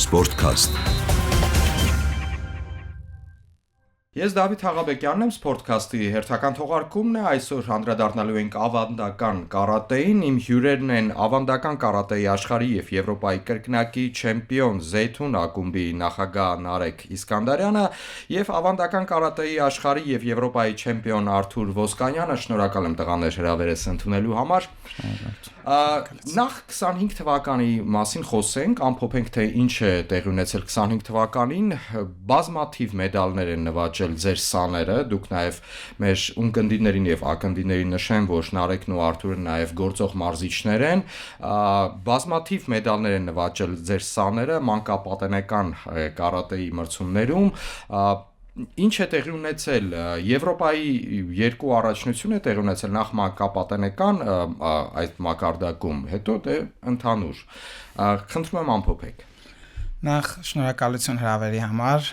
Sportcast։ Ես Դավիթ Հաղաբեկյանն եմ, Sportcast-ի հերթական թողարկումն է, այսօր անդրադառնալու ենք ավանդական կարատեին, իմ հյուրերն են ավանդական կարատեի աշխարհի եւ Եվրոպայի կրկնակի չեմպիոն Զեյթուն ակումբի նախագահ Նարեկ Իսկանդարյանը եւ ավանդական կարատեի աշխարհի եւ Եվրոպայի չեմպիոն Արթուր Ոսկանյանը, շնորհակալ եմ տղաներ հրավերս ընդունելու համար։ Նախ 25 թվականի մասին խոսենք, ամփոփենք թե ինչ է տեղի ունեցել 25 թվականին, բազմաթիվ մեդալներ են նվաճել ձեր սաները, դուք նաև մեր ունկնդիրներին եւ ակնդիրներին նշեմ, որ Նարեկն ու Արթուրը նաև գործող մարզիչներ են, բազմաթիվ մեդալներ են նվաճել ձեր սաները մանկապատենական կարատեի մրցումներում, ինչ է տեղի ունեցել Եվրոպայի երկու առաջնություն է տեղի ունեցել նախ մանկապատենական այդ մակարդակում, հետո դե ընդհանուր, խնդրում եմ ամփոփեք։ Նախ շնորհակալություն հրավերի համար,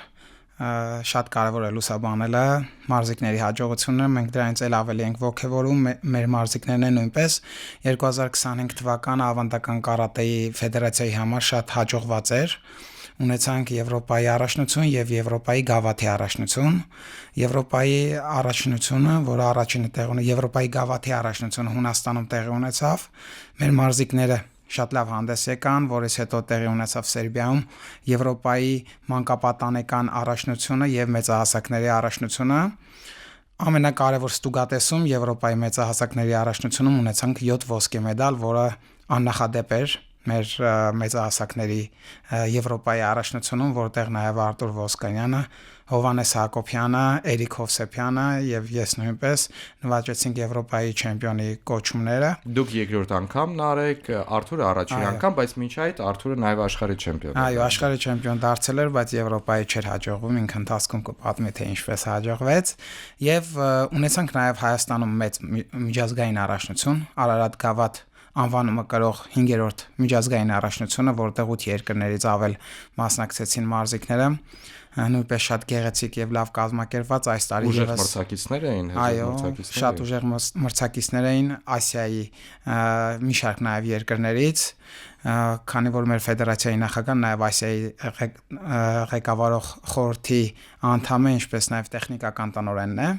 շատ կարևոր է լուսաբանելը մարզիկների հաջողությունը, մենք դրանից էլ ավելի ենք ոգևորում, մեր մարզիկներն են նույնպես 2025 թվականը ավանդական կարատեի ֆեդերացիայի համար շատ հաջողված էր, ունեցանք Եվրոպայի առաջնություն եւ Եվրոպայի գավաթի առաջնություն, Եվրոպայի առաջնությունը, որը առաջինը տեղի ունեցավ, Եվրոպայի գավաթի առաջնությունը Հունաստանում տեղի ունեցավ, մեր մարզիկները շատ լավ հանդես եկան, որից հետո տեղի ունեցավ Սերբիայում Եվրոպայի մանկապատանեկան առաջնությունը եւ մեծահասակների առաջնությունը։ Ամենակարևոր ստուգատեսում Եվրոպայի մեծահասակների առաջնությունում ունեցանք 7 ոսկե մեդալ, որը աննախադեպ էր մեր մեծահասակների Եվրոպայի առաջնությունում, որտեղ նաև Արտուր Ոսկանյանը, Հովհաննես Հակոբյանը, Էրիկ Հովսեփյանը եւ ես նույնպես նվաճեցինք Եվրոպայի չեմպիոնի կոչումները։ Դուք երկրորդ անգամ Նարեկ, Արթուրը առաջին անգամ, բայց մինչ այդ Արթուրը նաև աշխարհի չեմպիոն է։ Այո, աշխարհի չեմպիոն դարձել էր, բայց Եվրոպայի չէր հաջողվում, ինքը ընթացքում կպատմի թե ինչպես հաջողվեց, եւ ունեցանք նաև Հայաստանում մեծ միջազգային առաջնություն, Արարատ Գավաթ անվանումը կրող 5-րդ միջազգային առաջնությունը, որտեղ 8 երկրներից ավել մասնակցեցին մարզիկները, նույնպես շատ գեղեցիկ եւ լավ կազմակերպված այս տարի եւս մրցակիցներ էին, այո, շատ ուժեղ մրցակիցներ էին Ասիայի մի շարք նաեւ երկրներից, քանի որ մեր ֆեդերացիայի նախագահն նաեւ Ասիայի ղեկավարող խորհրդի անդամ է, ինչպես նաեւ տեխնիկական տնօրենն է,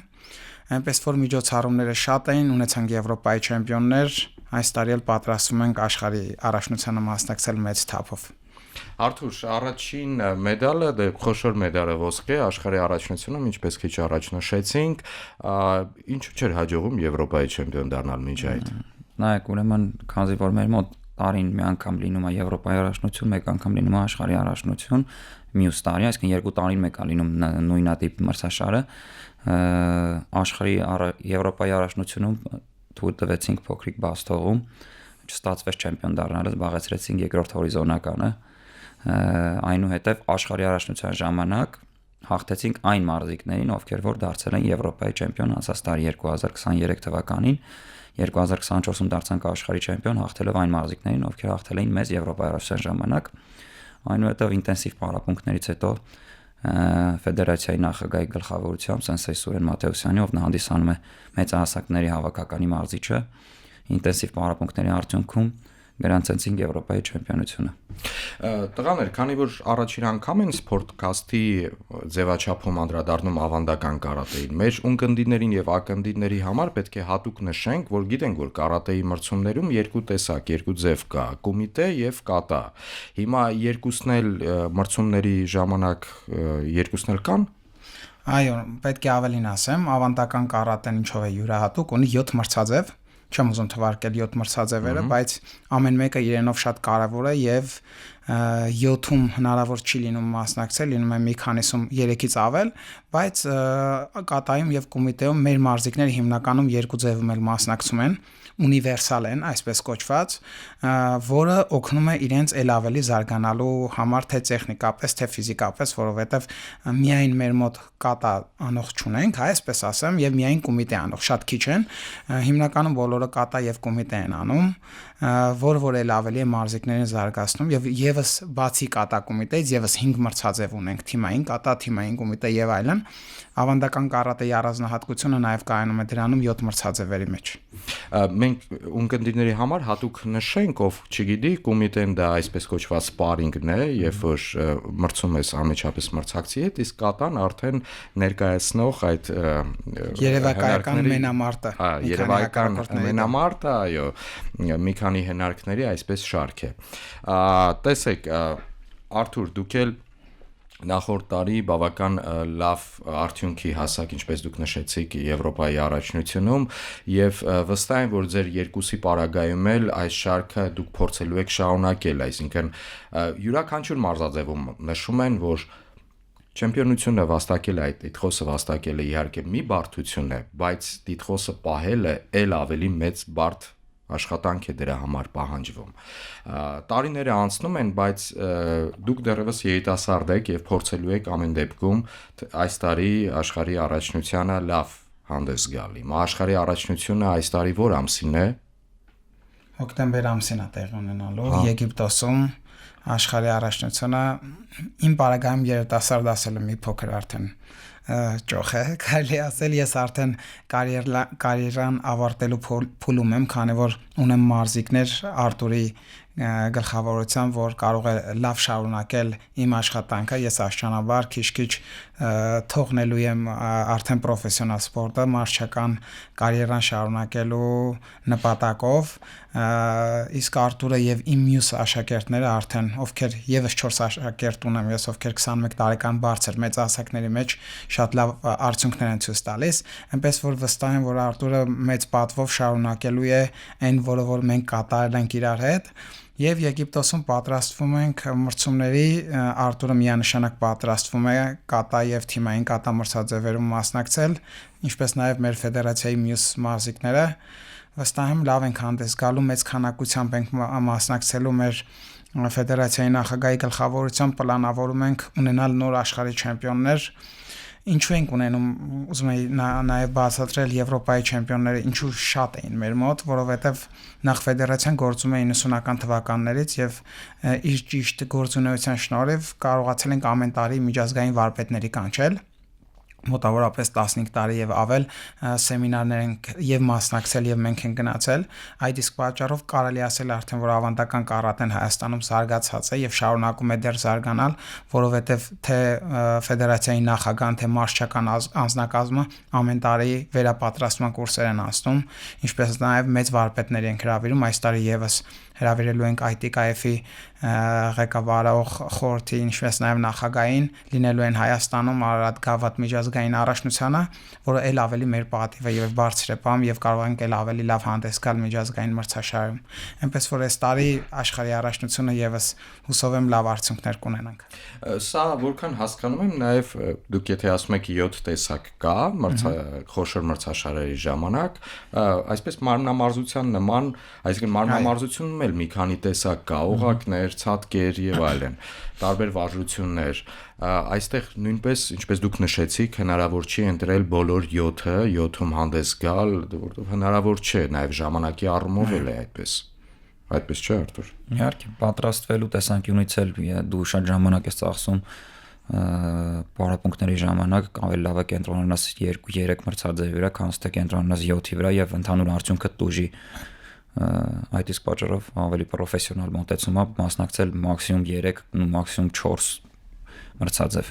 այնպես որ միջոցառումները շատ էին, ունեցանք Եվրոպայի չեմպիոններ, այս տարի էլ պատրաստվում ենք աշխարհի առաջնությանը մասնակցել մեծ թափով։ Արթուր, առաջին մեդալը, դե խոշոր մեդալը ոսկե աշխարհի առաջնությունում, ինչպես քիչ առաջ նշեցինք, ինչու՞ չէր հաջողում Եվրոպայի չեմպիոն դառնալ մինչ այդ։ Նայեք, ուրեմն, քանզի որ մեր մոտ տարին մի անգամ լինում է Եվրոպայի առաջնություն, մեկ անգամ լինում է աշխարհի առաջնություն, մյուս տարի, այսինքն 2 տարին մեկ է լինում նույնատիպ մրցաշարը, աշխարհի Եվրոպայի առաջնությունում թույլ տվեցինք փոքրիկ բաստողում, չստացվեց չեմպիոն դառնալը, զբաղեցրեցինք երկրորդ հորիզոնականը, այնուհետև աշխարհի առաջնության ժամանակ հաղթեցինք այն մարզիկներին, ովքեր որ դարձել են Եվրոպայի չեմպիոն անցած տարի 2023 թվականին, 2024-ում դարձանք աշխարհի չեմպիոն, հաղթելով այն մարզիկներին, ովքեր հաղթել էին մեզ Եվրոպայի առաջնության ժամանակ, այնուհետև ինտենսիվ պարապմունքներից հետո ֆեդերացիայի նախագահի գլխավորությամբ Սենսեյ Սուրեն Մաթեոսյանի, ով հանդիսանում է մեծահասակների հավաքականի մարզիչը, ինտենսիվ պարապմունքների արդյունքում գրանցեցինք Եվրոպայի չեմպիոնությունը։ Տղաներ, քանի որ առաջին անգամ են Sportcast-ի ձևաչափում անդրադառնում ավանդական կարատեին, մեր ունկնդիրներին եւ ակնդիրների համար պետք է հատուկ նշենք, որ գիտենք, որ կարատեի մրցումներում երկու տեսակ, երկու ձև կա՝ կոմիտե եւ կատա։ Հիմա երկուսն էլ մրցումների ժամանակ երկուսն էլ կան։ Այո, պետք է ավելին ասեմ, ավանդական կարատեն ինչով է յուրահատուկ, ունի 7 մրցաձև, չեմ ուզում թվարկել 7 մրցաձևերը, բայց ամեն մեկը իրենով շատ կարևոր է եւ 7-ում հնարավոր չի լինում մասնակցել, լինում է մի քանիսում 3-ից ավել, բայց կատայում եւ կոմիտեում մեր մարզիկները հիմնականում երկու ձևում էլ մասնակցում են, ունիվերսալ են, այսպես կոչված, որը օգնում է իրենց ել ավելի զարգանալու համար թե տեխնիկապես, թե ֆիզիկապես, որովհետեւ միայն մեր մոտ կատա անող չունենք, այսպես ասեմ, եւ միայն կոմիտե անող շատ քիչ են, հիմնականում բոլորը կատա եւ կոմիտե են անում, որ ել ավելի է մարզիկներին զարգացնում եւ եւս բացի կատա կոմիտեից եւս 5 մրցաձև ունենք՝ թիմային կատա, թիմային կոմիտե եւ այլն։ Ավանդական կարատեի առանձնահատկությունը նաեւ կայանում է դրանում 7 մրցաձևերի մեջ։ Մենք ունկնդիրների համար հատուկ նշենք, ով չգիտի, կոմիտեն դա այսպես կոչված սպարինգն է, երբ որ մրցում ես անմիջապես մրցակցի հետ, իսկ կատան արդեն ներկայացնող այդ երևակայական մենամարտը, երևակայական մենամարտը, այո, մի քանի հնարքների այսպես շարք է։ Տեսեք, Արթուր, դուք էլ նախորդ տարի բավական լավ արդյունքի հասակ, ինչպես դուք նշեցիք, Եվրոպայի առաջնությունում եւ վստահ եմ, որ ձեր երկուսի պարագայում էլ այս շարքը դուք փորձելու եք շարունակել, այսինքն յուրաքանչյուր մարզաձևում նշում են, որ չեմպիոնությունը վաստակելը, այդ տիտղոսը վաստակելը իհարկե մի բարդություն է, բայց տիտղոսը պահելը ել ավելի մեծ բարդ աշխատանք է դրա համար պահանջվում։ Տարիները անցնում են, բայց դուք դեռևս երիտասարդ եք եւ փորձելու եք ամեն դեպքում այս տարի աշխարհի առաջնությանը լավ հանդես գալ։ Աշխարհի առաջնությունը այս տարի որ ամսին է։ Հոկտեմբեր ամսին է տեղի ունենալու Եգիպտոսում աշխարհի առաջնությունը իմ պարագայում երիտասարդ ասել եմ մի փոքր արդեն ճոխ է, կարելի ասել ես արդեն կարիերան ավարտելու փուլում եմ, քանի որ ունեմ մարզիկներ Արտուրի գլխավորությամբ, որ կարող է լավ շարունակել իմ աշխատանքը, ես աստիճանաբար քիչ-քիչ թողնելու եմ արդեն պրոֆեսիոնալ սպորտը մարզչական կարիերան շարունակելու նպատակով, իսկ Արտուրը եւ իմ մյուս աշակերտները արդեն, ովքեր եւս 4 աշակերտ ունեմ, ես ովքեր 21 տարեկան բարձր մեծ ասակների մեջ շատ լավ արդյունքներ են ցույց տալիս, այնպես որ վստահ եմ, որ Արտուրը մեծ պատվով շարունակելու է այն, որը մենք կատարել ենք իրար հետ։ Եվ Եգիպտոսում պատրաստվում ենք մրցումների, Արտուրը միանշանակ պատրաստվում է կատա եւ թիմային կատա մրցաձևերում մասնակցել, ինչպես նաեւ մեր ֆեդերացիայի մյուս մարզիկները։ Վստահ եմ լավ ենք հանդես գալու, մեծ քանակությամբ ենք մասնակցելու մեր ֆեդերացիայի նախագահի գլխավորությամբ պլանավորում ենք ունենալ նոր աշխարհի չեմպիոններ։ Ինչու ենք ունենում, ուզում եի նաև բացատրել Եվրոպայի չեմպիոնները ինչու շատ էին մեր մոտ, որովհետև նախ ֆեդերացիան գործում է 90-ական թվականներից եւ իր ճիշտ գործունեության շնորհիվ կարողացել ենք ամեն տարի միջազգային վարպետների կանչել, մոտավորապես 15 տարի եւ ավել սեմինարներ ենք եւ մասնակցել եւ մենք ենք գնացել, այդ իսկ պատճառով կարելի ասել արդեն որ ավանդական կարատեն Հայաստանում զարգացած է եւ շարունակում է դեռ զարգանալ, որովհետեւ թե ֆեդերացիայի նախագահան, թե մարզչական անձնակազմը ամեն տարի վերապատրաստման կուրսեր են անցնում, ինչպես նաեւ մեծ վարպետներ են հրավիրում, այս տարի եւս հրավիրելու ենք ITKF-ի ղեկավարող խորհրդի, ինչպես նաև նախագահային, լինելու են Հայաստանում Արարատ Գավաթ միջազգային առաջնությանը, որը ել ավելի մեր պատիվը եւ բարձր է պահում եւ կարող ենք ել ավելի լավ հանդես գալ միջազգային մրցաշարում։ Այնպես որ այս տարի աշխարհի առաջնությունը եւս հուսով եմ լավ արդյունքներ կունենանք։ Սա որքան հասկանում եմ, նաև դուք եթե ասում եք 7 տեսակ կա խոշոր մրցաշարերի ժամանակ, այսպես մարմնամարզության նման, այսինքն մարմնամարզությունում էլ մի քանի տեսակ կա, օղակներ, ցատկեր եւ այլն, տարբեր վարժություններ։ Այստեղ նույնպես, ինչպես դուք նշեցիք, հնարավոր չի ընտրել բոլոր 7-ում հանդես գալ, որովհետեւ հնարավոր չէ, նաև ժամանակի առումով էլ է այդպես։ Այդպես չէ, Արտուր։ Իհարկե, պատրաստվելու տեսանկյունից էլ դու շատ ժամանակ ես ծախսում պարապմունքների ժամանակ, ավելի լավ է կենտրոնանաս 2-3 մրցաձևի վրա, քան թե կենտրոնանաս 7-ի վրա եւ ընդհանուր արդյունքը տուժի։ Այդ իսկ պատճառով ավելի պրոֆեսիոնալ մոտեցում է մասնակցել մաքսիմում 3 ու մաքսիմում 4 մրցաձև։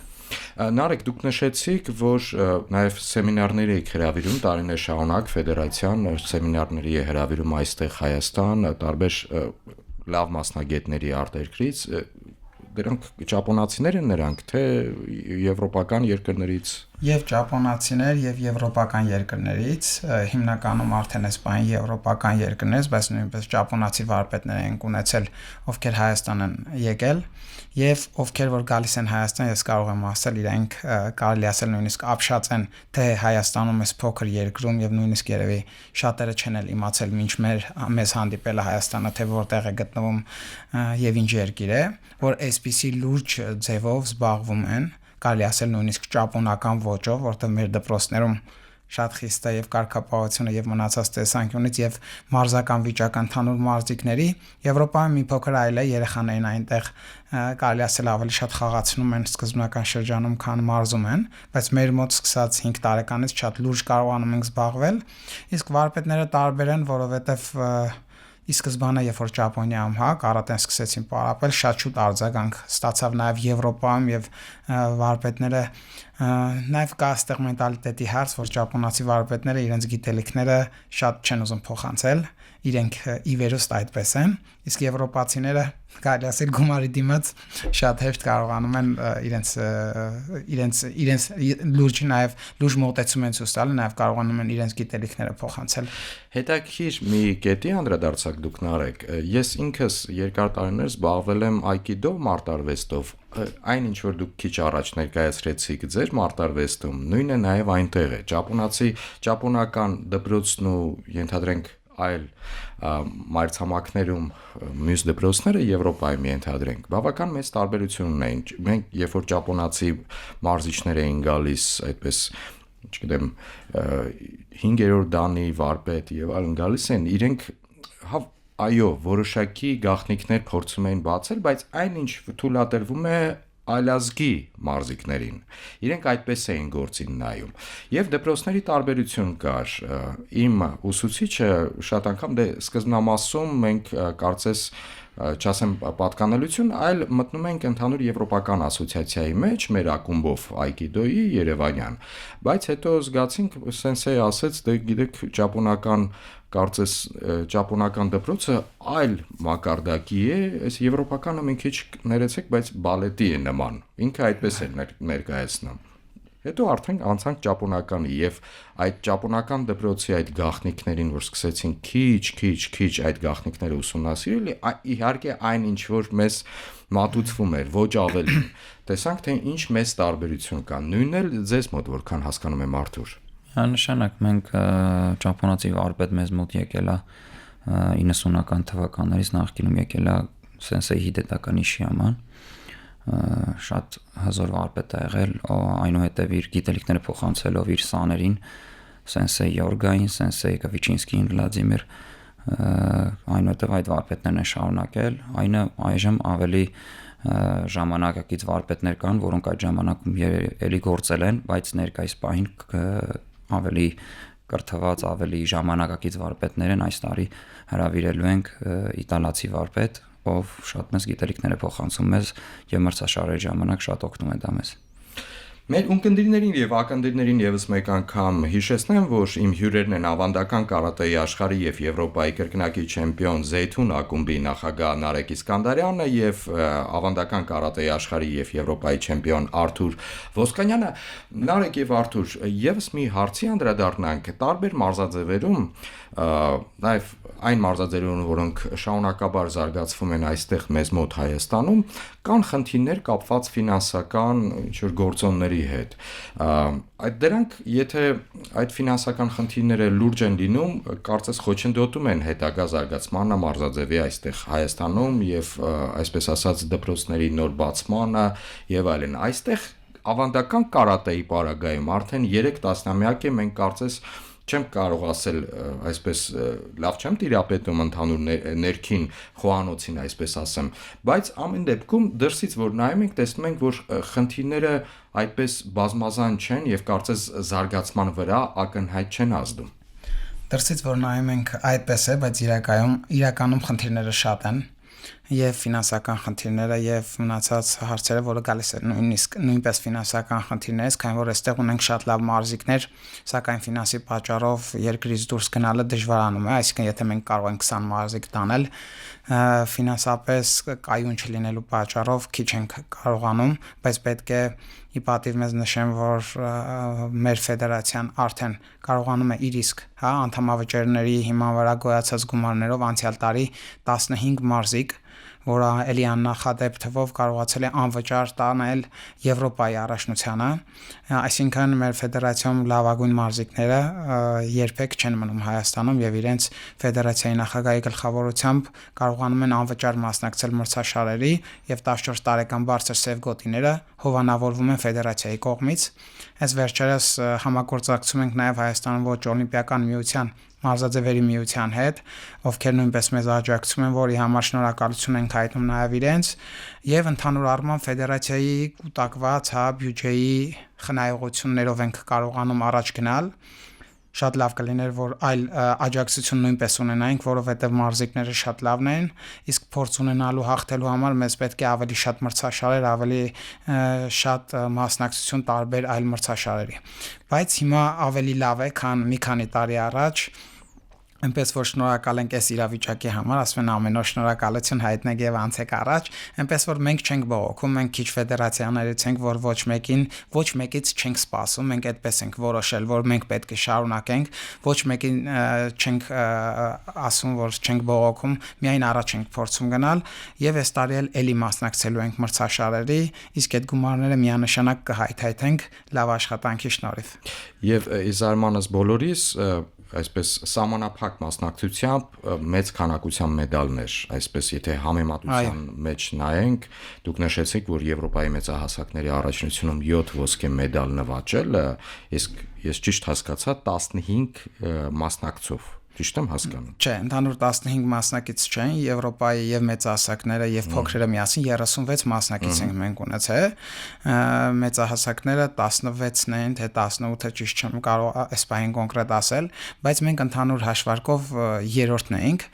Նարեկ, դուք նշեցիք, որ նաև սեմինարներ եք հրավիրում տարիներ շարունակ ֆեդերացիան սեմինարների է հրավիրում այստեղ Հայաստան, տարբեր լավ մասնագետների արտերկրից, դրանք ճապոնացիներ են նրանք, թե եվրոպական երկրներից։ Եվ ճապոնացիներ եւ եվրոպական երկրներից, հիմնականում արդեն այս բան եվրոպական երկրներից, բայց նույնպես ճապոնացի վարպետներ են ունեցել, ովքեր Հայաստան են եկել եւ ովքեր որ գալիս են Հայաստան, ես կարող եմ ասել, իրենք կարելի ասել նույնիսկ ապշած են թե Հայաստանում այս փոքր երկրում եւ նույնիսկ երևի շատերը չեն էլ իմացել մինչ մեզ հանդիպելը Հայաստանը, թե որտեղ է գտնվում եւ ինչ երկիր է, որ այսպիսի լուրջ ձևով զբաղվում են, կարելի ասել նույնիսկ ճապոնական ոճով, որտեղ մեր դպրոցներում շատ խիստ է եւ կարգապահությունը եւ մնացած տեսանկյունից եւ մարզական վիճակը ընդհանուր մարզիկների Եվրոպայում մի փոքր այլ է, երեխաներին այնտեղ կարելի ասել ավելի շատ խաղացնում են սկզբնական շրջանում, քան մարզում են, բայց մեր մոտ սկսած 5 տարեկանից շատ լուրջ կարողանում ենք զբաղվել, իսկ վարպետները տարբեր են, որովհետեւ ի սկզբանե երբ որ Ճապոնիայում կարատեն սկսեցին պարապել, շատ շուտ արձագանք ստացավ նաև Եվրոպայում եւ վարպետները նաև կա այստեղ մենտալիտետի հարց, որ ճապոնացի վարպետները իրենց գիտելիքները շատ չեն ուզում փոխանցել, իրենք ի վերուստ այդպես են, իսկ եվրոպացիները կարելի ասել գումարի դիմաց շատ հեշտ կարողանում են իրենց լուրջ նաև լուրջ մոտեցում են ցույց տալ, նաև կարողանում են իրենց գիտելիքները փոխանցել։ Հետաքրքիր մի կետի անդրադարձակ դուք նարեք։ Ես ինքս երկար տարիներ զբաղվել եմ այկիդո մարտարվեստով։ Այն ինչ որ դուք քիչ առաջ ներկայացրեցիք ձեր մարտարվեստում, նույնը նաև այնտեղ է։ Ճապոնական դպրոցն ու ենթադրենք այլ մայրցամաքներում մյուս դպրոցները Եվրոպայում ենթադրենք բավական մեծ տարբերություն ունեն։ Մենք երբ որ ճապոնացի մարզիչներ էին գալիս, այդպես չգիտեմ 5-րդ դանի վարպետ եւ այլն գալիս են, իրենք այո, որոշակի գաղտնիքներ փորձում էին բացել, բայց այնինչ թույլատրվում է այլազգի մարզիկներին։ Իրենք այդպես էին գործին նայում։ Եվ դպրոցների տարբերություն կար։ Իմ ուսուցիչը շատ անգամ սկզբնամասում մենք կարծես չասեմ պատկանելություն, այլ մտնում ենք ընդհանուր եվրոպական ասոցիացիայի մեջ մեր ակումբով այկիդոյի Երևանյան, բայց հետո զգացինք սենսեյ ասեց, դե գիտեք կարծես ճապոնական դպրոցը այլ մակարդակի է, այս եվրոպականը մի քիչ ներեցեք, բայց բալետի է նման, ինքը այդպես է ներկայացնում։ Հետո արդեն անցանք ճապոնականի եւ այդ ճապոնական դպրոցի այդ գաղտնիքներին, որ սկսեցին քիչ այդ գաղտնիքները ուսումնասիրել, իհարկե այն ինչ որ մեզ մատուցվում էր, ոչ ավելի։ Տեսանք թե ինչ մեծ տարբերություն կա։ Նույնն էլ ձեզ մոտ որքան հասկանում եմ Արթուր։ Անշանակ մենք ճապոնացի վարպետ մեզ մոտ եկել է 90-ական թվականներից նախկինում եկել է Սենսեյ Հիդետակա Նիշիաման, շատ հզոր վարպետ է եղել, այնուհետև իր գիտելիքները փոխանցելով իր սաներին Սենսեյ Յորգային, Սենսեյ Կավիչինսկին, Վլադիմիր, այնուհետև այդ վարպետներն են շարունակել, այնը այժմ ավելի ժամանակակից վարպետներ կան, որոնք այդ ժամանակում էլի գործել են, բայց ներկայիս պահին ավելի կրթված, ավելի ժամանակակից վարպետներ են, այս տարի հրավիրելու ենք իտալացի վարպետ, ով շատ մեծ գիտելիքներ է փոխանցում մեզ եւ մրցաշարերի ժամանակ շատ օգնում է դա մեզ։ Մեր ունկնդիրներին եւ ակնդիրներին եւս մեկ անգամ հիշեցնեմ, որ իմ հյուրերն են ավանդական կարատեի աշխարհի եւ Եվրոպայի կրկնակի չեմպիոն Զեյթուն ակումբի նախագահ Նարեկ Իսկանդարյանը եւ ավանդական կարատեի աշխարհի եւ Եվրոպայի չեմպիոն Արթուր Ոսկանյանը։ Նարեկ եւ Արթուր, եւս մի հարցի անդրադառնանք, տարբեր մարզաձևերում, նաեւ այն մարզաձևերում, որոնք շարունակաբար զարգացվում են այստեղ մեզ մոտ Հայաստանում, կան խնդիրներ կապված ֆինանսական ինչ-որ գործոնների հետ։ Այդ դրանք, եթե այդ ֆինանսական խնդիրները լուրջ են լինում, կարծես խոչընդոտում են հետագա զարգացմանը մարզաձևի այստեղ Հայաստանում եւ այսպես ասած դպրոցների նոր բացմանը եւ այլն։ Այստեղ ավանդական կարատեի պարագայում արդեն 3 տասնամյակ է մենք կարծես չեմ կարող ասել այսպես լավ չեմ տիրապետում ընդհանուր ներքին խոհանոցին այսպես ասեմ, բայց ամեն դեպքում դրսից որ նայում ենք տեսնում ենք որ խնդիրները այդպես բազմազան չեն եւ կարծես զարգացման վրա ակնհայտ չեն ազդում։ Դրսից որ նայում ենք այդպես է, բայց իրականում խնդիրները շատ են եւ ֆինանսական խնդիրները եւ մնացած հարցերը, որը գալիս է նույնպես ֆինանսական խնդիրներից, քանի որ այստեղ ունենք շատ լավ մարզիկներ, սակայն ֆինանսի պատճառով երկրից դուրս գնալը դժվարանում է, այսինքն եթե մենք կարող ենք 20 մարզիկ տանել, ֆինանսապես կայուն չլինելու պատճառով քիչ ենք կարողանում, բայց պետք է ի պատիվ մեզ նշեմ, որ մեր ֆեդերացիան արդեն կարողանում է իր իսկ, անդամավճարների հիման վրա գոյացած գումարներով անցյալ տարի 15 մարզիկ որը էլի աննախադեպ թվով կարողացել է անվճար տանել Եվրոպայի առաջնությանը, այսինքն մեր ֆեդերացիոն լավագույն մարզիկները երբեք չեն մնում Հայաստանում եւ իրենց ֆեդերացիայի նախագահի գլխավորությամբ կարողանում են անվճար մասնակցել մրցաշարերի եւ 14 տարեկան բարձր սև գոտիները հովանավորվում են ֆեդերացիայի կողմից։ Այս վերջերս համագործակցում ենք նաեւ Հայաստանում ոչ օլիմպիական միության մարզաձևերի միության հետ, ովքեր նույնպես մեզ աջակցում են, որի համար շնորհակալություն ենք հայտնում նաև իրենց, եւ ընդհանուր առմամբ ֆեդերացիայի կուտակված բյուջեի խնայողություններով ենք կարողանում առաջ գնալ։ Շատ լավ կլիներ, որ այլ աջակցություն նույնպես ունենայինք, որովհետև մարզիկները շատ լավն են, իսկ փորձ ունենալու հաղթելու համար մեզ պետք է ավելի շատ մրցաշարեր, ավելի շատ մասնակցություն տարբեր այլ մրցաշարերի։ Բայց հիմա ավելի լավ է, քան մի քանի տարի առաջ, այնպես որ շնորհակալ ենք այս իրավիճակի համար, ասում են ամեն օր շնորհակալություն հայտնեք եւ անցեք առաջ, այնպես որ մենք չենք բողոքում, մենք քիչ ֆեդերացիաներից ենք, որ ոչ մեկից չենք սպասում, մենք այդպես ենք որոշել, որ մենք պետք է շարունակենք, ոչ մեկին չենք ասում, որ չենք բողոքում, միայն առաջ ենք փորձում գնալ եւ այս տարի էլի մասնակցելու ենք մրցաշարերի, իսկ այդ գումարները միանշանակ կհայթայթենք լավ աշխատանքի շնորհիվ։ Եվ իզարմանս բոլորիս այսպես սահմանափակ մասնակցությամբ մեծ քանակությամբ մեդալներ, այսպես եթե համեմատության մեջ նայենք, դուք նշեցիք, որ Եվրոպայի մեծահասակների առաջնությունում 7 ոսկե մեդալ նվաճել, իսկ ես ճիշտ հասկացա 15 մասնակցով, ճիշտ եմ հասկանում։ Չէ, ընդհանուր 15 մասնակից չեն, Եվրոպայի եւ մեծահասակները եւ փոքրերը միասին 36 մասնակից ենք մենք ունեցել, մեծահասակները 16-ն են, թե 18-ը ճիշտ չեմ կարող այս պահին կոնկրետ ասել, բայց մենք ընդհանուր հաշվարկով երրորդն ենք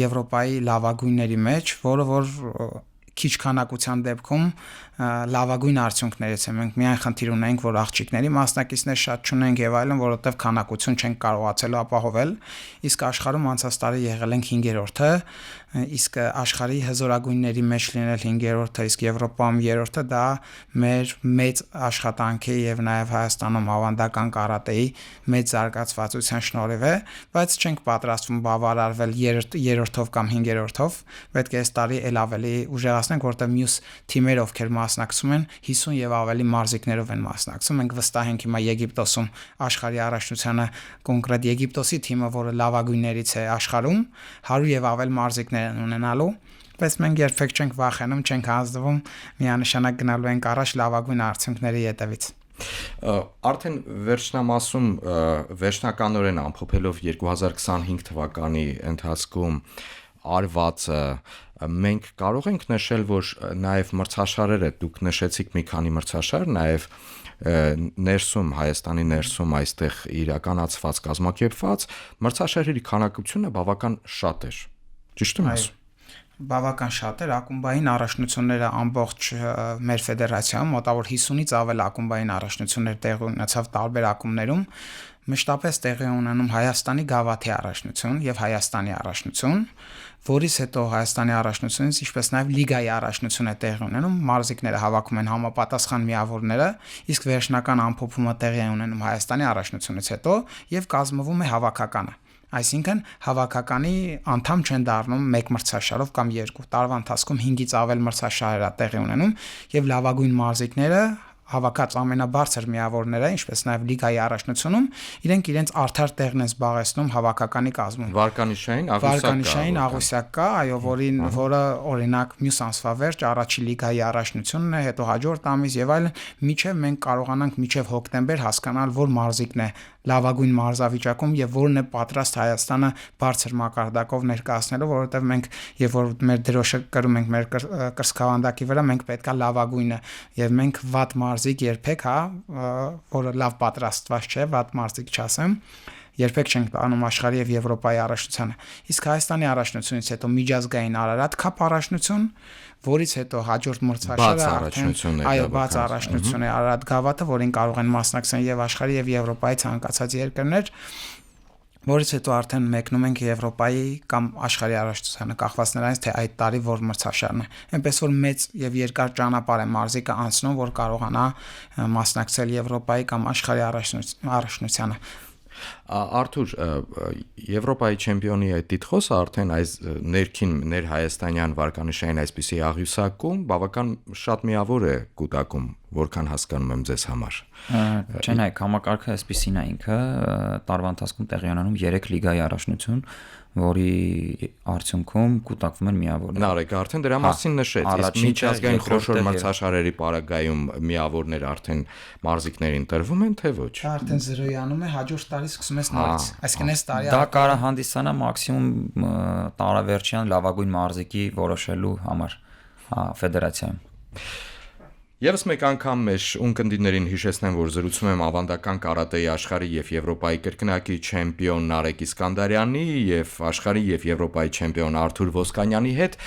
Եվրոպայի լավագույնների մեջ, որը որ քիչ քանակության դեպքում լավագույն արդյունքներից է։ Մենք միայն խնդիր ունենք, որ աղջիկների մասնակիցներ շատ չունենք եւ այլն, որովհետեւ քանակություն չենք կարողացել ապահովել, իսկ աշխարհում անցած տարի եղել ենք 5-րդը, իսկ աշխարհի հզորագույնների մեջ լինել 5-րդը, իսկ Եվրոպայում 3-րդը դա մեր մեծ աշխատանքի եւ նաեւ Հայաստանում ավանդական կարատեի մեծ զարգացվածության շնորհիվ է, բայց չենք պատրաստվում բավարարվել 3-րդով կամ 5-րդով, պետք է այս տարի ել ավելի ուժեղացնենք, որտեղ մյուս թիմերը, ովքեր մասնակցում են 50 եւ ավելի մարզիկներով են մասնակցում։ Մենք վստահ ենք հիմա Եգիպտոսում աշխարհի առաջնությանը կոնկրետ Եգիպտոսի թիմը, որը լավագույններից է աշխարհում, 100 եւ ավել մարզիկներ են ունենալու, բայց մենք երբեք չենք վախենում, չենք հանձնվում, միանշանակ գնալու ենք առաջ լավագույն արդյունքների ետևից։ Արդեն վերջնամասում վերջնականորեն ամփոփելով 2025 թվականի ընթացքում արվածը մենք կարող ենք նշել, որ նաև մրցաշարերը, դուք նշեցիք մի քանի մրցաշար, նաև ներսում, Հայաստանի ներսում այստեղ իրականացված կազմակերպված մրցաշարերի քանակությունը բավական շատ էր։ Ճիշտ եմ ասում։ Բավական շատ էր, ակումբային առաջնությունները ամբողջ մեր ֆեդերացիայում մոտավոր 50-ից ավել ակումբային առաջնություններ տեղի ունեցավ տարբեր ակումբներում, մշտապես տեղի ունենում Հայաստանի գավաթի առաջնություն եւ Հայաստանի առաջնություն, որից հետո Հայաստանի առաջնությունից, ինչպես նաեւ լիգայի առաջնություն է տեղի ունենում, մարզիկները հավաքում են համապատասխան միավորները, իսկ վերջնական ամփոփումը տեղի է ունենում Հայաստանի առաջնությունից հետո եւ կազմվում է հավաքականը։ Այսինքն հավաքականի անդամ չեն դառնում մեկ մրցաշարով կամ երկու, տարվա ընթացքում 5-ից ավել մրցաշարեր է տեղի ունենում եւ լավագույն մարզիկները հավաքած ամենաբարձր միավորները, ինչպես նաև լիգայի առաջնությունում, իրենց արդար տեղն են զբաղեցնում հավաքականի կազմում։ Վարկանիշային Աղյուսակ կա, այո, որը օրինակ մյուս ամսվա վերջ առաջի լիգայի առաջնությունն է, հետո հաջորդ ամիս եւ այլն, միջև մենք կարողանանք միջև հոկտեմբեր հասկանալ, որ մարզիկն է լավագույն մարզավիճակում եւ որն է պատրաստ Հայաստանը բարձր մակարդակով ներկայացնելու, որովհետեւ մենք երբ որ մեր դրոշը կրում ենք մեր կրսկավանդակի վրա, մենք պետքա լավագույնը եւ մենք վատ մարզիկ երբեք, որը լավ պատրաստված չէ, վատ մարզիկ չասեմ, երբեք չենք տանում աշխարհի եւ Եվրոպայի առաջնությանը։ Իսկ Հայաստանի առաջնությունից հետո միջազգային Արարատ Cup առաջնություն, որից հետո հաջորդ մրցաշարը արդեն բաց առաջնություն է Արարատ գավաթը, որին կարող են մասնակցել եւ աշխարհի եւ Եվրոպայի ցանկացած երկրներ, որից հետո արդեն մեկնում ենք Եվրոպայի կամ աշխարհի առաջնությանը, կախված նրանից թե այդ տարի որ մրցաշարն է։ Այնպես որ մեծ եւ երկար ճանապարհ է մարզիկը անցնում, որ կարողանա մասնակցել Եվրոպայի կամ աշխարհի առաջնությանը։ Արթուր, Եվրոպայի չեմպիոնի այդ տիտղոսը արդեն այս ներքին ներհայաստանյան վարկանիշային այսպիսի աղյուսակում բավական շատ միավոր է կուտակում, որքան հասկանում եմ ձեզ համար։ Չէ, նայեք, համակարգը այսպիսին է ինքը, տարվա ընթացքում տեղի ունենում 3 լիգայի առաջնություն, որի արդյունքում կուտակվում են միավորներ։ Նարեկ արդեն դրա մասին նշեց, իսկ միջազգային խոշոր մրցաշարերի պարագայում միավորներ արդեն մարզիկներին տրվում են, թե ոչ։ Դա արդեն 0-անում է, հաջորդ տարի սկսում ես նորից։ Այսինքն այս տարի դա կարող հանդիսանա մաքսիմում տարեվերջյան լավագույն մարզիկի որոշելու համար ֆեդերացիայում։ Եվս մեկ անգամ մեր ունկնդիրներին հիշեցնեմ, որ զրուցում եմ ավանդական կարատեի աշխարհի եւ Եվրոպայի կրկնակի չեմպիոն Նարեկ Իսկանդարյանի եւ աշխարհի եւ Եվրոպայի չեմպիոն Արթուր Ոսկանյանի հետ։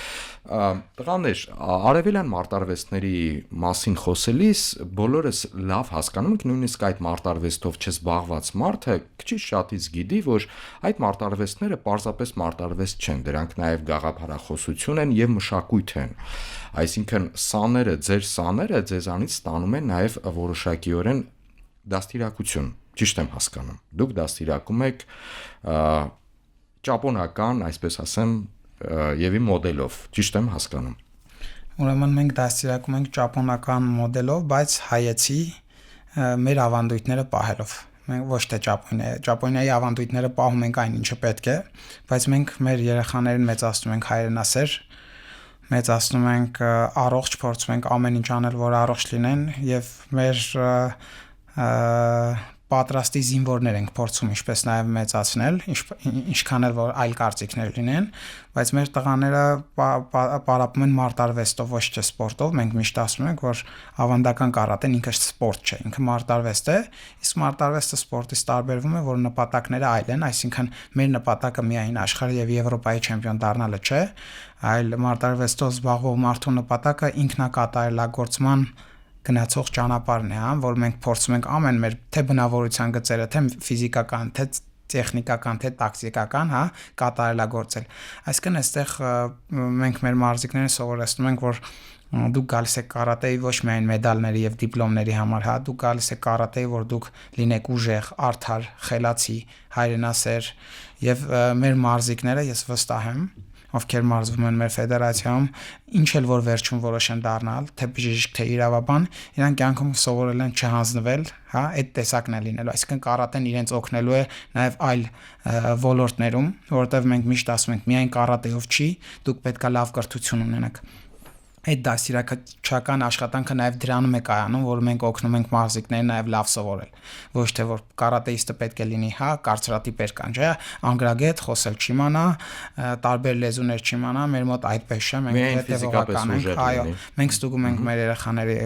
Տղաներ, արևելյան մարտարվեստների մասին խոսելիս բոլորս լավ հասկանում ենք, նույնիսկ այդ մարտարվեստով չզբաղված մարդը քիչ շատից գիտի, որ այդ մարտարվեստները պարզապես մարտարվեստ չեն, դրանք նաև գաղափարախոսություն են եւ մշակույթ են։ Այսինքն ձեր սաները ձեզանից ստանում են նաև որոշակիորեն դաստիարակություն, ճիշտ եմ հասկանում։ Դուք դաստիարակում եք ճապոնական, այսպես ասեմ, Եվի մոդելով, ճիշտ եմ հասկանում։ Ուրեմն մենք դաստիարակում ենք ճապոնական մոդելով, բայց հայեցի մեր ավանդույթները պահելով։ Մենք ոչ թե Ճապոնիայի ավանդույթները պահում ենք այն ինչը պետք է, բայց մենք մեր երեխաներին մեծացնում ենք հայրենասեր, մեծացնում ենք առողջ, փորձում ենք ամեն ինչ անել, որ առողջ լինեն եւ մեր պատրաստի զինվորներ ենք փորձում ինչպես նաև մեծացնել, ինչքան էլ որ այլ կարծիքներ լինեն, բայց մեր տղաները պարապում են մարտարվեստով, ոչ թե սպորտով։ Մենք միշտ ասում ենք, որ ավանդական կարատեն ինքը սպորտ չէ, ինքը մարտարվեստ է, իսկ մարտարվեստը սպորտից տարբերվում է, որ նպատակները այլ են, այսինքն մեր նպատակը միայն աշխարհի եւ Եվրոպայի չեմպիոն դառնալը չէ, այլ մարտարվեստով զբաղվող մարդու նպատակը ինքնակատարելագործման գնացող ճանապարհն է, որ մենք փորձում ենք ամեն մեր թե բնավորության գծերը, թե ֆիզիկական, թե տեխնիկական, թե տակտիկական, կատարելագործել։ Այսինքն այստեղ մենք մեր մարզիկներին սովորեցնում ենք, որ դուք գալիս եք կարատեի ոչ միայն մեդալների եւ դիպլոմների համար, դուք գալիս եք կարատեի, որ դուք լինեք ուժեղ, արդար, խելացի, հայրենասեր եւ մեր մարզիկները, ես վստահ եմ, ովքեր մարզվում են մեր ֆեդերացիայում, ինչ էլ որ վերջում որոշեն դառնալ, թե բժիշկ, թե իրավաբան, իրանք կյանքում սովորել են չհանձնվել, այդ տեսակն է լինելու, այսինքն կարատեն իրենց օգնելու է նաև այլ ոլորտներում, որովհետև մենք միշտ ասում ենք, միայն կարատեով չի, դուք պետք է լավ կրթություն ունենաք։ Այդ դաստիարակչական աշխատանքը նաև դրանում է կայանում, որ մենք օգնում ենք մարզիկներին նաև լավ սովորել։ Ոչ թե որ կարատեիստը պետք է լինի, կարծրատիպեր կան, չէ՞, անգրագետ, խոսել չիմանա, տարբեր լեզուներ չիմանա, մեր մոտ այդպես չէ, մենք հետևողական ենք, այո, մենք ստուգում ենք մեր երեխաների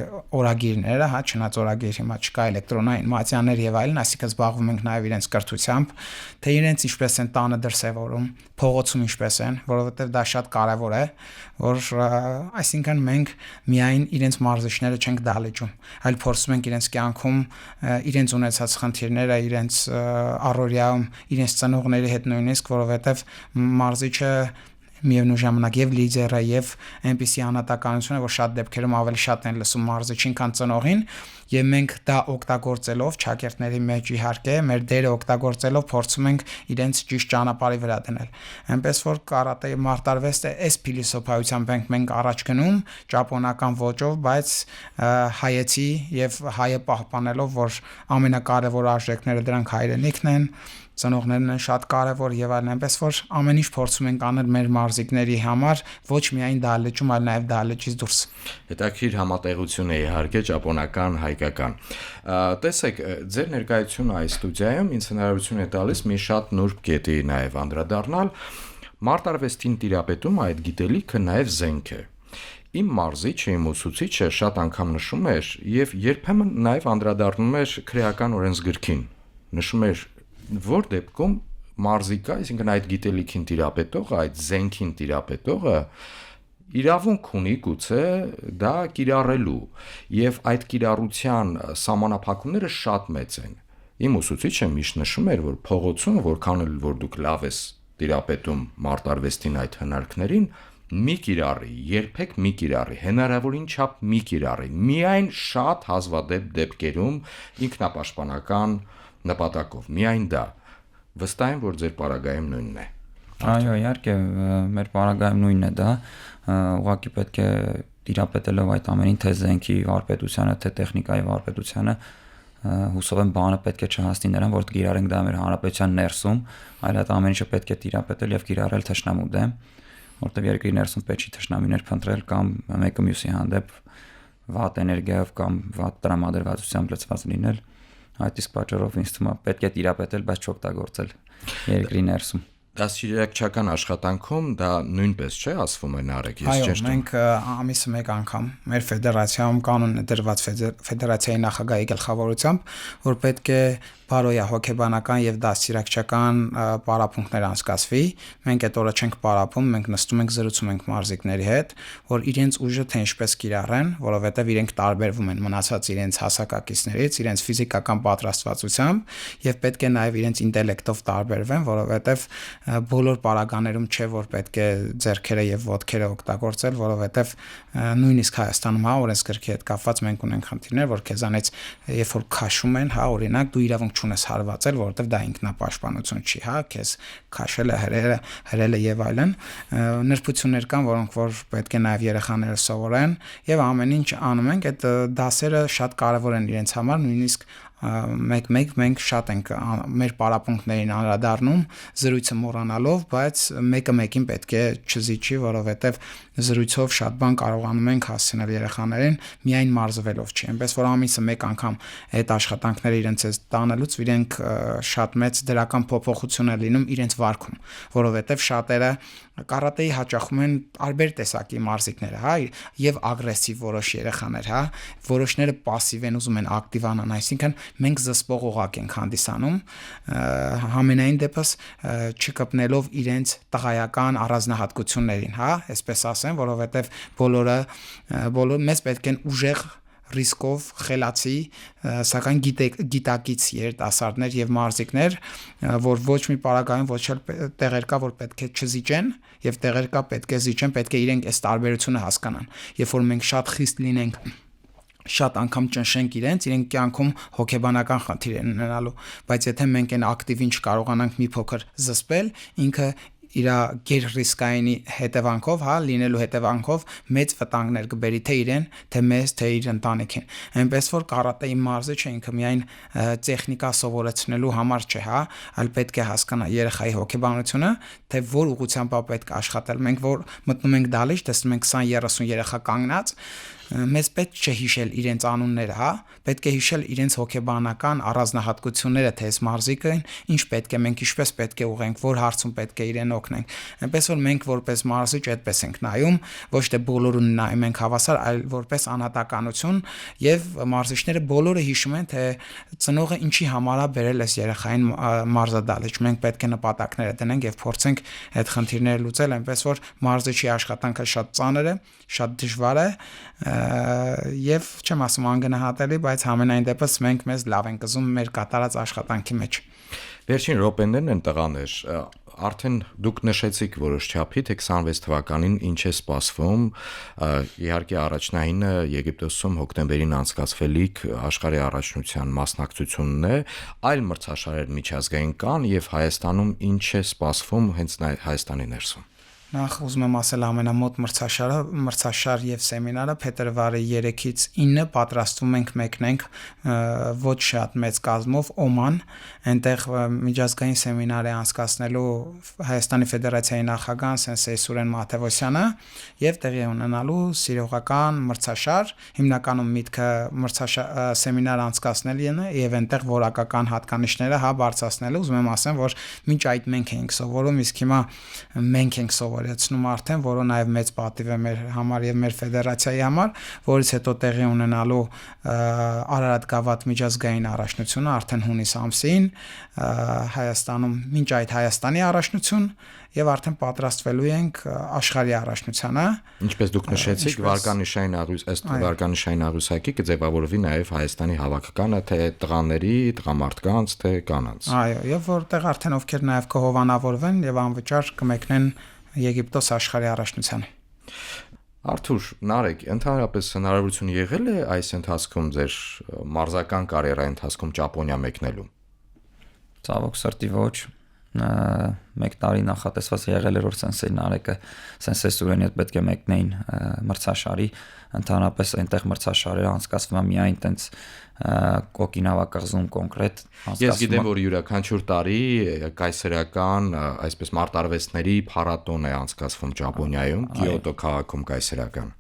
օրագիրները, չնայած օրագիր հիմա չկա էլեկտրոնային մատյաներ եւ այլն, այսինքն զբաղվում ենք նաև իրենց կրթությամբ, թե իրենց ինչպես են տանը դրսևորում, փողոցում ինչպես են, որովհետեւ դա շատ կարեւոր է, որ այսինքն մենք միայն իրենց մարզիչները չենք դալեջում, այլ փորձում ենք իրենց կյանքում իրենց ունեցած խնդիրները, իրենց առօրյայում, իրենց ծնողների հետ նույնիսկ, որովհետև մարզիչը միևնույն ժամանակ եւ լիդերը եւ այնպիսի անհատականություն է, որ շատ դեպքերում ավելի շատ են լսում մարզիչին, քան ծնողին, եւ մենք դա օգտագործելով ճակերտների մեջ իհարկե մեր դերը օգտագործելով փորձում ենք իրենց ճիշտ ճանապարհի վրա դնել։ Այնպես որ կարատեի մարտարվեստը այս փիլիսոփայությամբ մենք առաջ գնում ճապոնական ոճով, բայց հայեցի եւ հայը պահպանելով, որ ամենակարևոր արժեքները դրանք հայրենիքն են, ծնողներն են շատ կարևոր եւ այլն, այնպես որ ամեն ինչ փորձում ենք անել մեր մարզիկների համար, ոչ միայն դահլիճում, այլ նաեւ դահլիճից դուրս։ Հետաքրիր համատեղություն է իհարկե ճապոնական, հայկական։ Տեսեք, ձեր ներկայությունը այս ստուդիայում ինձ հնարավորություն է տալիս մի շատ նուրբ կետի նաեւ անդրադառնալ։ Մարտարվեստին տիրապետում այդ գիտելիքը նաեւ զենք է։ Իմ մարզիչը, իմ ուսուցիչը շատ անգամ նշում էր եւ երբեմն նաեւ անդրադառնում էր քրեական օրենսգրքին։ Նշում էր որ դեպքում մարզիկը, այսինքն այդ գիտելիքին տիրապետողը, այդ զենքին տիրապետողը իրավունք ունի գուցե դա կիրառելու եւ այդ կիրառության սահմանափակումները շատ մեծ են։ Իմ ուսուցիչը միշտ նշում էր, որ փողոցում որքան էլ որ դուք լավ ես տիրապետում մարտարվեստին այդ հնարքներին, մի կիրառի, երբեք մի կիրառի, հնարավորին չափ մի կիրառի։ Միայն շատ հազվադեպ դեպքերում ինքնապաշտպանական նպատակով։ Միայն դա։ Վստահ եմ, որ ձեր պարագայում նույնն է։ Այո, իհարկե, մեր պարագայում նույնն է դա, ուղղակի պետք է տիրապետելով այդ ամենին, թե զենքի վարպետությանը, թե տեխնիկայի վարպետությանը, հուսով եմ բանը պետք է չհասնի նրան, որ կիրառենք դա մեր հանրապետության ներսում, այլ այդ ամեն ինչը պետք է տիրապետել եւ կիրառել թշնամու դեմ, որտեղ երկրի ներսում պետք չի թշնամիներ փնտրել կամ մեկը մյուսի հանդեպ վատ էներգիայով կամ վատ տրամադրվածությամբ լցված լինել, այդ իսկ պատճառով ինձ թվում է պետք է տիրապետել, բայց չօգտագործել երկրի ներսում։ Դասյարակչական աշխատանքում դա նույնպես չէ ասվում է Նարեկ, ես Այո, ճիշտ եմ։ մենք ամիսը մեկ անգամ մեր ֆեդերացիայում կանոն է դրված ֆեդերացիայի նախագահի գլխավորությամբ, որ պետք է բարոյա հոգեբանական եւ դասյարակչական պարապմունքներ անցկացվի։ Մենք այդ օրը չենք պարապում, մենք նստում ենք զրուցում ենք մարզիկների հետ, որ իրենց ուժը թե ինչպես կիրառեն, որովհետեւ իրենք տարբերվում են մնացած իրենց հասակակիցներից, իրենց ֆիզիկական պատրաստվածությամբ եւ պետք է նաեւ իրենց ինտելեկտով տարբերվեն, որովհետեւ բոլոր պարագաներում չէ որ պետք է ձեռքերը եւ ոտքերը օգտագործել, որովհետեւ նույնիսկ Հայաստանում օրենսգրքի հետ կապված մենք ունենք խնդիրներ, որ քեզանից երբ որ քաշում են, օրինակ դու իրավունք չունես հարվածել, որովհետեւ դա ինքնապաշտպանություն չի, քեզ քաշել է, հրել է եւ այլն։ Նրբություններ կան, որոնք որ պետք է նաեւ երեխաները սովորեն եւ ամեն ինչ անում ենք, այդ դասերը շատ կարեւոր են իրենց համար, նույնիսկ մեկ մենք շատ ենք մեր պարապմունքներին անդրադառնում զրույցը մոռանալով, բայց մեկը մեկին պետք է չզիջի, որովհետև զրույցով շատ բան կարողանում ենք հասցնել երեխաներին միայն մարզվելով չի, այնպես որ ամիսը մեկ անգամ այդ աշխատանքները իրենց տանելուց իրենք շատ մեծ դրական փոփոխություն է լինում իրենց վարքում, որովհետև շատերը կարատեի հաճախում են տարբեր տեսակի մարզիկները, եւ ագրեսիվ որոշ երեխաներ, որոշները пассив են ուզում են ակտիվանան, այսինքն մենք զսպող օղակ ենք հանդիսանում, համենայն դեպս չկպնելով իրենց տղայական առանձնահատկություններին, այսպես ասեմ, որովհետեւ բոլորը մեզ պետք են ուժեղ ռիսկով խելացի, սակայն գիտակից երիտասարդներ եւ մարզիկներ, որ ոչ մի պարագայում ոչ էլ տեղեր կա, որ պետք է չզիջեն եւ տեղեր կա պետք է զիջեն, պետք է իրենք այս տարբերությունը հասկանան։ Երբ որ մենք շատ խիստ լինենք, շատ անգամ ճնշենք իրենք կյանքում հոգեբանական խնդիր են ունենալու, բայց եթե մենք այն ակտիվին չկարողանանք մի փոքր զսպել, ինքը իր գեր ռիսկայինի հետևանքով, լինելու հետևանքով մեծ վտանգներ կբերի թե իրեն, թե մեզ, թե իր ընտանիքին։ Այնպես որ կարատեի մարզիչը ինքը միայն տեխնիկա սովորեցնելու համար չէ, այլ պետք է հասկանա երեխայի հոգեբանությունը, թե որ ուղղությամբ պետք է աշխատել։ Մենք որ մտնում ենք դալիճ, տեսնում ենք 20-30 երեխա կանգնած, մեզ պետք չէ հիշել իրենց անունները, պետք է հիշել իրենց հոգեբանական առանձնահատկությունները, թե այս մարզիկը ինչ պետք է, մենք ինչպես պետք է ուղենք, որ հարցում պետք է իրեն օգնենք։ Այնպես որ մենք որպես մարզիչ այդպես ենք նայում, ոչ թե բոլորուն նայում ենք հավասար, այլ որպես անհատականություն, եւ մարզիչները բոլորը հիշում են, թե ծնողը ինչի համար է բերել այս երեխային մարզադալիճ։ Մենք պետք է նպատակները դնենք եւ փորձենք այդ խնդիրները լուծել, այնպես որ մարզիչի աշխատանքը շատ ծանր է, շատ դժվար է, եւ չեմ ասում անգնահատելի, բայց համենայն դեպս մենք մեզ լավ ենք զում մեր կատարած աշխատանքի մեջ։ Վերջին րոպեներն են տղաներ, արդեն դուք նշեցիք որոշ չափի, թե 26 թվականին ինչ է սպասվում, իհարկե առաջնայինը Եգիպտոսում հոկտեմբերին անցկացվելիք աշխարհի առաջնության մասնակցությունն է, այլ մրցաշարեր միջազգային կան եւ Հայաստանում ինչ է սպասվում հենց Հայաստանի ներսում։ Նախ ուզում եմ ասել ամենամոտ մրցաշար եւ սեմինարը փետրվարի 3-ից 9 պատրաստվում ենք մեկնենք ոչ շատ մեծ կազմով Օման, այնտեղ միջազգային սեմինար է անցկացնելու Հայաստանի Ֆեդերացիայի նախագահ Սենսեյ Սուրեն Մաթևոսյանը եւ տեղի ունենալու սիրողական մրցաշար, հիմնականում միտքը սեմինար անցկացնելն է եւ այնտեղ որակական հատկանիշները բարձրացնելու։ Ուզում եմ ասեմ, որ մինչ այդ մենք ենք սովորում, իսկ հիմա մենք ենք սովորեցնում արդեն, որը նաև մեծ պատիվ է մեր համար եւ մեր ֆեդերացիայի համար, որից հետո տեղի ունենալու Արարատ գավաթ միջազգային առաջնությունը արդեն հունիս ամսին Հայաստանում, մինչ այդ Հայաստանի առաջնություն եւ արդեն պատրաստվելու ենք աշխարհի առաջնությանը։ Ինչպես դուք նշեցիք, վարկանիշային աղյուսակի կձևավորվի նաև Հայաստանի հավաքականը, թե տղաների, տղամարդկանց, թե կանանց։ Այո, եւ որտեղ արդեն ովքեր նաև կհովանավորվեն եւ անվճար կմեկնեն Եգիպտոս աշխարհի առաջնությանը։ Արթուր, Նարեկ, ընդհանրապես հնարավորություն եղել է այս ընթացքում ձեր մարզական կարիերայի ընթացքում Ճապոնիա մեկնելու։ Ցավոք սրտի ոչ, մեկ տարի նախատեսված եղել էր որ Սենսեյ Սուրենի հետ պետք է մեկնեին մրցաշարի, ընդհանրապես այնտեղ մրցաշարերը անցկացվում է միայն տենց Օկինավա կղզում կոնկրետ Ես գիտեմ որ յուրաքանչյուր տարի կայսերական այսպես մարտարվեստների փառատոն է անցկացվում Ճապոնիայում, Կիոտո քաղաքում կայսերական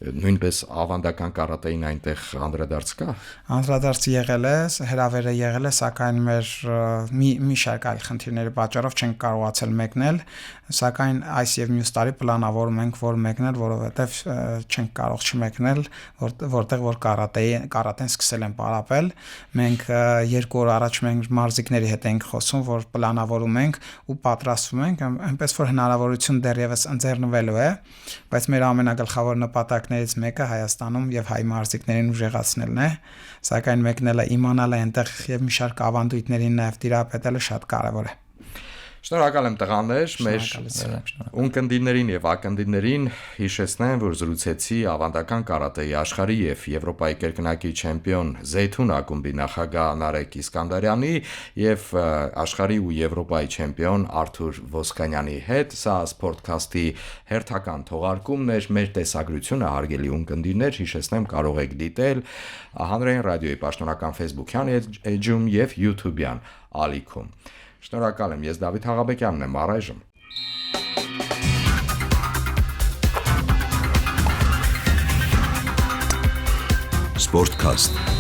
Նույնպես ավանդական կարատեին այնտեղ անդրադարձ կա։ Անդրադարձ եղել է, հրավերը եղել է, սակայն մեր մի շարք այլ խնդիրների պատճառով չենք կարողացել մեկնել, սակայն այս եւ մյուս տարի պլանավորում ենք որ մեկնել, որովհետեւ չենք կարող չմեկնել, որտեղ որ կարատեն սկսել են պարապել։ Մենք 2 օր առաջ մենք մարզիկների հետ ենք խոսում, որ պլանավորում ենք ու պատրաստվում ենք, այնպես որ հնարավորություն դեռևս ընձեռնվելու է, բայց մեր ամենագլխավոր նպատակներից մեկը Հայաստանում եւ հայ մարզիկներին ուժեղացնելն է, սակայն մեկնելը իմանալը այնտեղ եւ մի շարք ավանդույթներին նաեւ տիրապետելը շատ կարեւոր է։ Շնորհակալ եմ տղաներ, մեր ունկնդիրներին եւ ակնդիրներին հիշեցնեմ, որ զրուցեցի ավանդական կարատեի աշխարհի եւ Եվրոպայի կրկնակի չեմպիոն Զեյթուն ակումբի նախագահ Նարեկ Իսկանդարյանի եւ աշխարհի ու Եվրոպայի չեմպիոն Արթուր Ոսկանյանի հետ։ Սա Sportcast-ի հերթական թողարկումն էր, մեր տեսագրությունը հարգելի ունկնդիրներ, հիշեցնեմ կարող եք դիտել Հանրային ռադիոյի պաշտոնական Facebook-յան էջում եւ YouTube-յան ալիքում։ Շնորհակալ եմ, ես Դավիթ Հաղաբեկյանն եմ, առայժմ։ Sportcast